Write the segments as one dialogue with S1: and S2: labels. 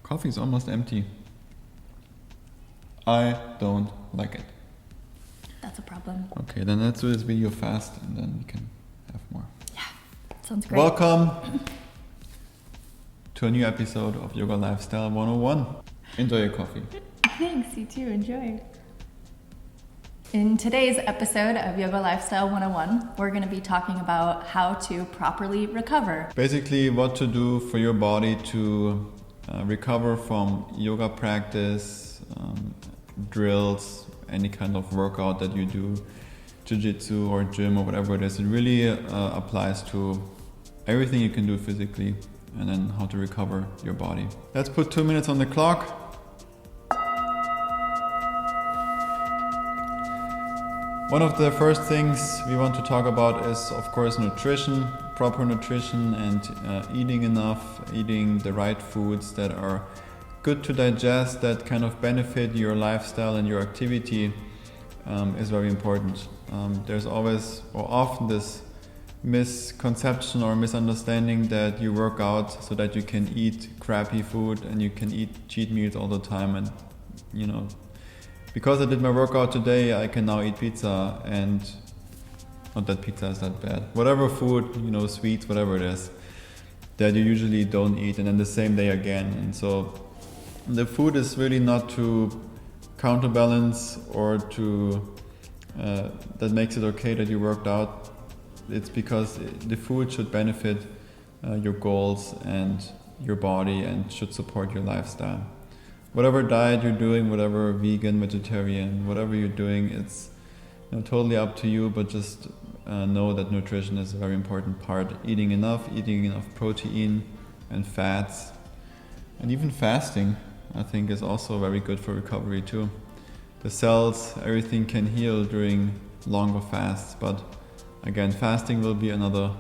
S1: Coffee is almost empty. I don't like it.
S2: That's a problem.
S1: Okay, then let's do this video fast and then we can have more.
S2: Yeah, sounds great.
S1: Welcome to a new episode of Yoga Lifestyle 101. Enjoy your coffee.
S2: Thanks, you too. Enjoy. In today's episode of Yoga Lifestyle 101, we're going to be talking about how to properly recover.
S1: Basically, what to do for your body to recover from yoga practice, drills, any kind of workout that you do, jiu-jitsu or gym or whatever it is. It really applies to everything you can do physically, and then how to recover your body. Let's put 2 minutes on the clock. One of the first things we want to talk about is, of course, nutrition, proper nutrition, and eating enough, eating the right foods that are good to digest, that kind of benefit your lifestyle and your activity is very important. There's always or often this misconception or misunderstanding that you work out so that you can eat crappy food and you can eat cheat meals all the time, and you know, because I did my workout today, I can now eat pizza, and not that pizza is that bad. Whatever food, you know, sweets, whatever it is, that you usually don't eat, and then the same day again. And so the food is really not to counterbalance or to that makes it okay that you worked out. It's because the food should benefit your goals and your body and should support your lifestyle. Whatever diet you're doing, whatever vegan, vegetarian, whatever you're doing, it's totally up to you, but just know that nutrition is a very important part. Eating enough protein and fats, and even fasting, I think, is also very good for recovery too. The cells, everything can heal during longer fasts, but again, fasting will be another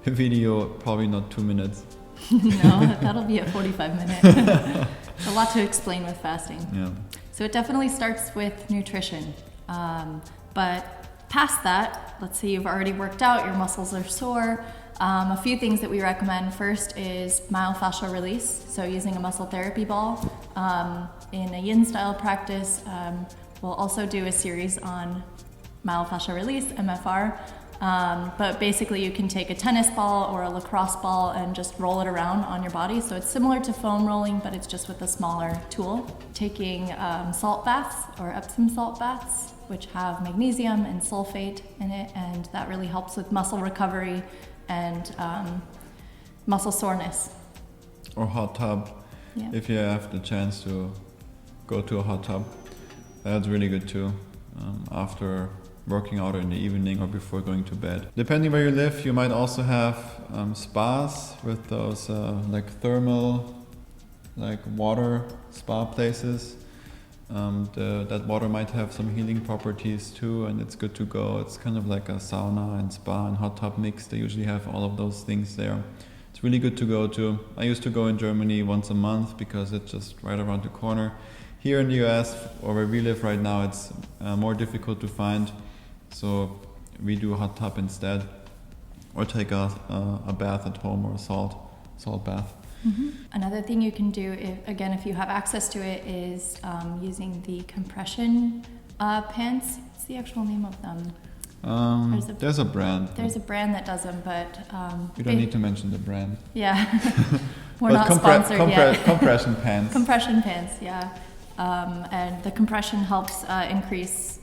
S1: video, probably not 2 minutes.
S2: No, that'll be a 45 minute. A lot to explain with fasting.
S1: Yeah.
S2: So it definitely starts with nutrition. But past that, let's say you've already worked out, your muscles are sore. A few things that we recommend first is myofascial release. So using a muscle therapy ball in a yin style practice. We'll also do a series on myofascial release, MFR. But basically you can take a tennis ball or a lacrosse ball and just roll it around on your body. So it's similar to foam rolling, but it's just with a smaller tool. Taking salt baths or Epsom salt baths, which have magnesium and sulfate in it, and that really helps with muscle recovery and muscle soreness.
S1: Or hot tub,
S2: Yeah.
S1: if you have the chance to go to a hot tub. That's really good too, after working out in the evening or before going to bed. Depending where you live, you might also have spas with those like thermal, like water spa places. That water might have some healing properties too, and it's good to go. It's kind of like a sauna and spa and hot tub mix. They usually have all of those things there. It's really good to go to. I used to go in Germany once a month because it's just right around the corner. Here in the US, or where we live right now, it's more difficult to find. So we do a hot tub instead, or take a bath at home, or a salt bath.
S2: Mm-hmm. Another thing you can do, if you have access to it, is using the compression pants. What's the actual name of them?
S1: There's a brand.
S2: There's a brand that does them, but
S1: you don't need to mention the brand.
S2: Yeah, we're not sponsored yet.
S1: Compression pants.
S2: Compression pants, yeah. And the compression helps increase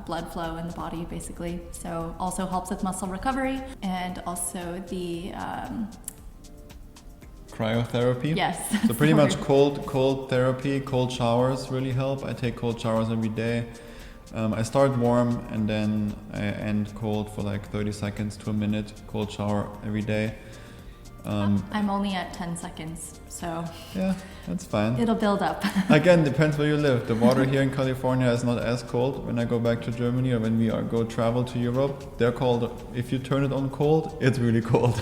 S2: blood flow in the body, basically. So also helps with muscle recovery, and also the
S1: Cryotherapy.
S2: Yes.
S1: So pretty much cold therapy, cold showers really help. I take cold showers every day. I start warm and then I end cold for like 30 seconds to a minute. Cold shower every day.
S2: I'm only at 10 seconds, so
S1: yeah, that's fine.
S2: It'll build up.
S1: Again, depends where you live. The water here in California is not as cold. When I go back to Germany or when we go travel to Europe, they're cold. If you turn it on cold, it's really cold.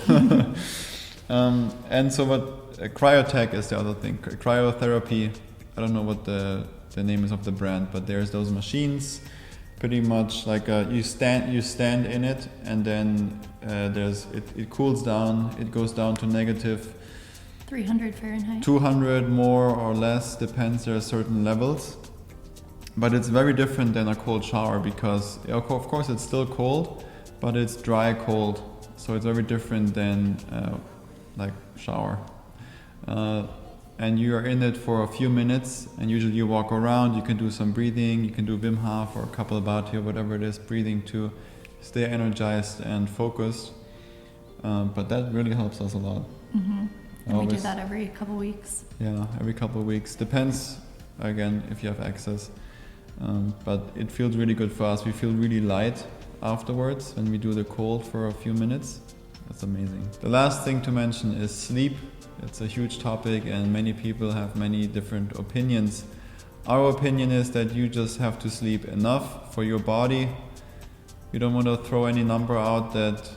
S1: And so what cryotech is the other thing. Cryotherapy, I don't know what the name is of the brand, but there's those machines, pretty much like you stand in it, and then it cools down. It goes down to
S2: 300 Fahrenheit.
S1: 200 more or less, depends, there are certain levels. But it's very different than a cold shower because, of course, it's still cold, but it's dry cold. So it's very different than like shower. And you are in it for a few minutes, and usually you walk around, you can do some breathing, you can do Wim Hof or Kapalabhati or whatever it is, breathing to stay energized and focused. But that really helps us a lot.
S2: Mm-hmm. And we do that every couple weeks.
S1: Yeah, every couple of weeks. Depends, again, if you have access. But it feels really good for us. We feel really light afterwards when we do the cold for a few minutes. That's amazing. The last thing to mention is sleep. It's a huge topic and many people have many different opinions. Our opinion is that you just have to sleep enough for your body. You don't want to throw any number out that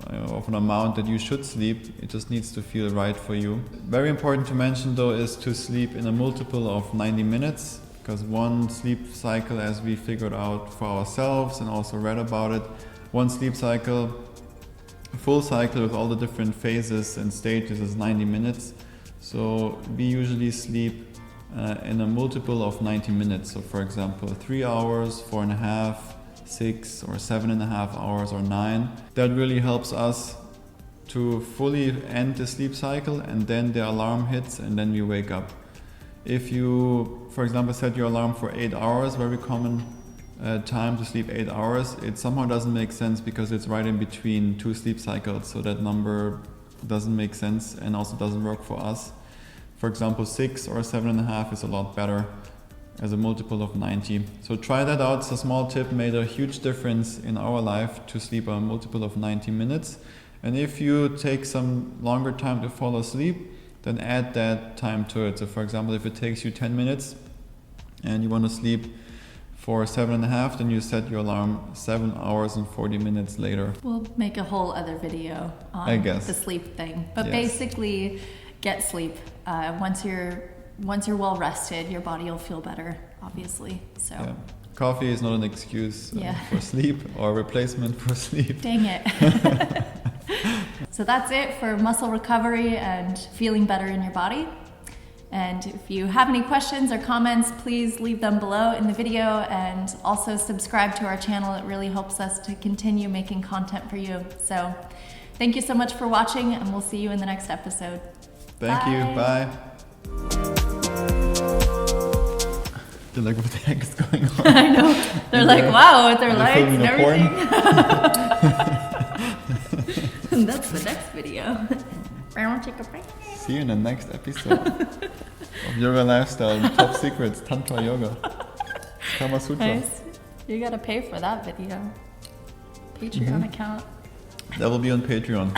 S1: of an amount that you should sleep. It just needs to feel right for you. Very important to mention though is to sleep in a multiple of 90 minutes, because one sleep cycle, as we figured out for ourselves and also read about it, one sleep cycle, a full cycle with all the different phases and stages, is 90 minutes. So we usually sleep in a multiple of 90 minutes. So for example, 3 hours, 4.5, 6 or 7.5 hours or 9. That really helps us to fully end the sleep cycle, and then the alarm hits and then we wake up. If you, for example, set your alarm for 8 hours, very common time to sleep 8 hours, it somehow doesn't make sense because it's right in between two sleep cycles, so that number doesn't make sense and also doesn't work for us. For example, 6 or 7.5 is a lot better as a multiple of 90. So try that out. It's a small tip, made a huge difference in our life to sleep a multiple of 90 minutes. And if you take some longer time to fall asleep, then add that time to it. So for example, if it takes you 10 minutes and you want to sleep for 7.5, then you set your alarm 7 hours and 40 minutes later.
S2: We'll make a whole other video on the sleep thing. But basically, get sleep. Once you're well rested, your body will feel better, obviously. So
S1: coffee is not an excuse for sleep or replacement for sleep.
S2: Dang it. So that's it for muscle recovery and feeling better in your body. And if you have any questions or comments, please leave them below in the video, and also subscribe to our channel. It really helps us to continue making content for you. So thank you so much for watching, and we'll see you in the next episode.
S1: Thank you. Bye. They're like, what the heck is going on?
S2: I know. They're like, wow, with their lights and everything. And that's the next video.
S1: See you in the next episode of Yoga Lifestyle, Top Secrets, Tantra Yoga, Kama Sutra.
S2: Nice. You gotta pay for that video. Patreon account.
S1: That will be on Patreon.